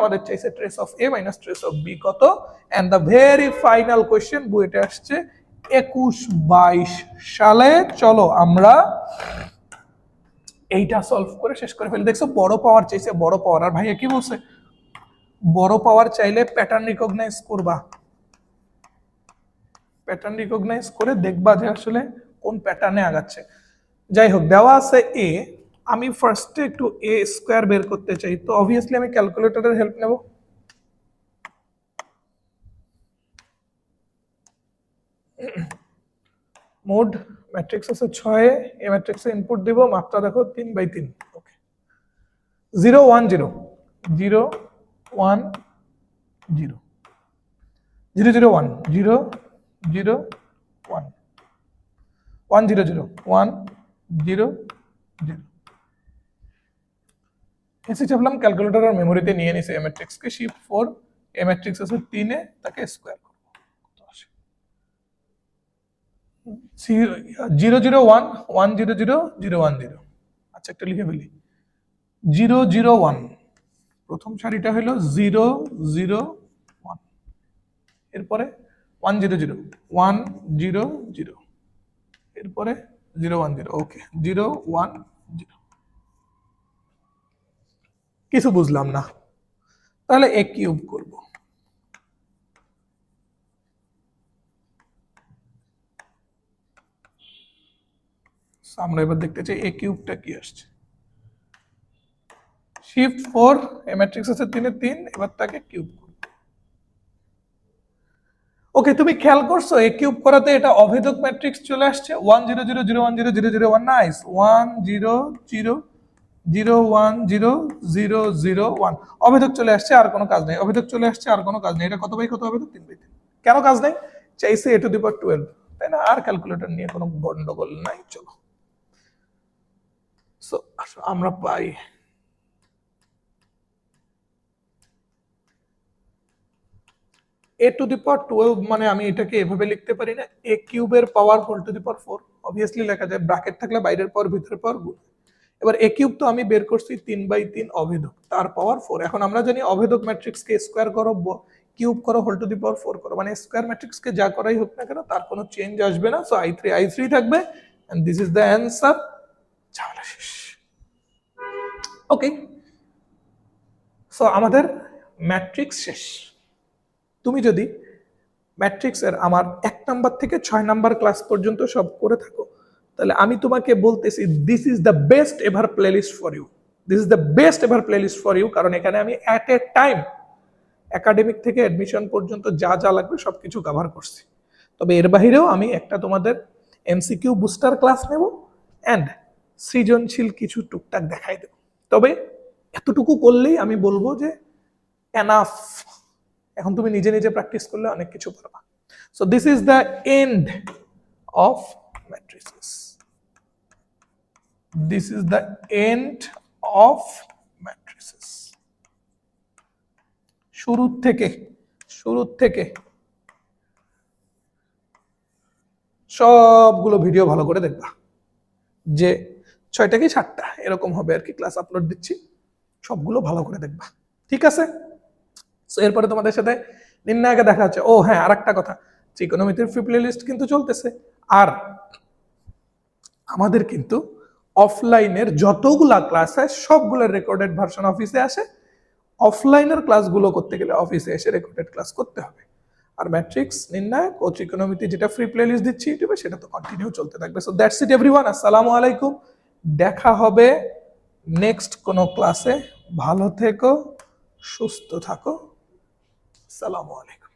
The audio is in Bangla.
আমাদের চাইছে trace of A minus trace of B কত, and the very final question বুয়েটে আসছে 21-22 সালে। চলো আমরা এইটা সলভ করে শেষ করে ফেলি। দেখছো বড় পাওয়ার চাইছে, বড় পাওয়ার। আর ভাইয়া কি বলছে, বড় পাওয়ার চাইলে প্যাটার্ন রিকগনাইজ করবা, প্যাটার্ন রিকগনাইজ করে দেখবা যে আসলে কোন প্যাটার্নে আগাচ্ছে। যাই হোক, দেওয়া আছে এ, আমি ফার্স্টে একটু এ স্কোয়ার বের করতে চাই, তো অবভিয়াসলি আমি ক্যালকুলেটরের হেল্প নেব। মোড ম্যাট্রিক্স আছে 6, এই ম্যাট্রিক্সে ইনপুট দিব, মাত্রা দেখো 3/3। ওকে, 0 1 0 0 1 0 0 0 1 0 0 1 1 0 0 1 0 0। এসে চাপলাম ক্যালকুলেটর আর মেমোরিতে নিয়ে নিছে এ ম্যাট্রিক্স কে, শিফট 4, এ ম্যাট্রিক্স আছে 3 এ, তাকে স্কয়ার করব। 0 0 1 1 0 0 0 1 0। আচ্ছা একটা লিখে ফেলি, 0 0 1, প্রথম সারিটা হলো 0 0 1, এরপরে 1 0 0 1 0 0, এরপরে 0 1 0। ওকে, 0 1 0। কিছু বুঝলাম না, তাহলে এ কিউব করব। আমরা এবার দেখতে চাই এ কিউবটা কি আসছে। শিফট 4, এ ম্যাট্রিক্স আছে 3 এ 3, এবার তাকে কিউব করব। ওকে, তুমি খেয়াল করছো এ কিউব করাতে এটা অভেদক ম্যাট্রিক্স চলে আসছে, 1 0 0 0 1 0 0 0 1। নাইস, 1 0 0 0 1 0 0 0 1, অভেদক চলে আসছে, আর কোনো কাজ নেই। অভেদক চলে আসছে, আর কোনো কাজ নেই। এটা কত বাই কত অভেদক? 3/3। কেন কাজ নেই? চাইছে a টু দি পাওয়ার 12, তাই না? আর ক্যালকুলেটর নিয়ে কোনো গন্ডগোল নাই। চলো, সো আমরা পাই a টু দি পাওয়ার 12, মানে আমি এটাকে এভাবে লিখতে পারি না, a কিউবের power whole to the power 4। Obviously লেখা যায়, ব্র্যাকেট থাকলে বাইরের পাওয়ার ভিতরের পাওয়ার গুণ। এবার a কিউব তো আমি বের করছি 3/3 অভেদক, তার পাওয়ার 4। এখন আমরা জানি অভেদক ম্যাট্রিক্সকে স্কয়ার করো, কিউব করো, হোল টু দি পাওয়ার 4 করো, মানে স্কয়ার ম্যাট্রিক্সকে যা করাই হোক না কেন তার কোনো চেঞ্জ আসবে না। সো i3 থাকবে, and this is the answer. ঝামেলা শেষ। ওকে, সো আমাদের ম্যাট্রিক্স শেষ। তুমি যদি ম্যাট্রিক্সের আমার 1 নাম্বার থেকে 6 নাম্বার ক্লাস পর্যন্ত সব করে থাকো, তাহলে আমি তোমাকে বলতেছি this is the best ever playlist for you, this is the best ever playlist for you. কারণ এখানে আমি অ্যাট এ টাইম একাডেমিক থেকে অ্যাডমিশন পর্যন্ত যা যা লাগবে সবকিছু কভার করছি। তবে এর বাহিরেও আমি একটা তোমাদের এমসিকিউ বুস্টার ক্লাস নেব, অ্যান্ড সৃজনশীল কিছু টুকটাক দেখাই দেব। তবে এতটুকু করলেই আমি বলবো যে এনাফ। এখন তুমি নিজে নিজে প্র্যাকটিস করলে অনেক কিছু পারবা। So this is the end of matrices, this is the end of matrices. শুরু থেকে সবগুলো ভিডিও ভালো করে দেখবা, যে 6টা কি 7টা এরকম হবে আর কি ক্লাস আপলোড দিচ্ছি, সবগুলো ভালো করে দেখবা, ঠিক আছে? সো এরপরে তোমাদের সাথে নির্ণায়কে দেখা হচ্ছে। ও হ্যাঁ, আর একটা কথা, ত্রিকোণমিতির ফ্রি প্লে লিস্ট কিন্তু চলতেছে, আর আমাদের কিন্তু অফলাইনের যতগুলা ক্লাস হয় সবগুলোর রেকর্ডেড ভার্সন অফিসে আসে। অফলাইনের ক্লাসগুলো করতে গেলে অফিসে এসে রেকর্ডেড ক্লাস করতে হবে। আর ম্যাট্রিক্স নির্ণায়ক ও ত্রিকোণমিতি যেটা ফ্রি প্লে লিস্ট দিচ্ছি ইউটিউবে, সেটা তো কন্টিনিউ চলতে থাকবে। সো দ্যাটস ইট এভরিওয়ান, আসসালামু আলাইকুম। দেখা হবে নেক্সট কোনো ক্লাসে। ভালো থেকো, সুস্থ থাকো, আসসালামু আলাইকুম।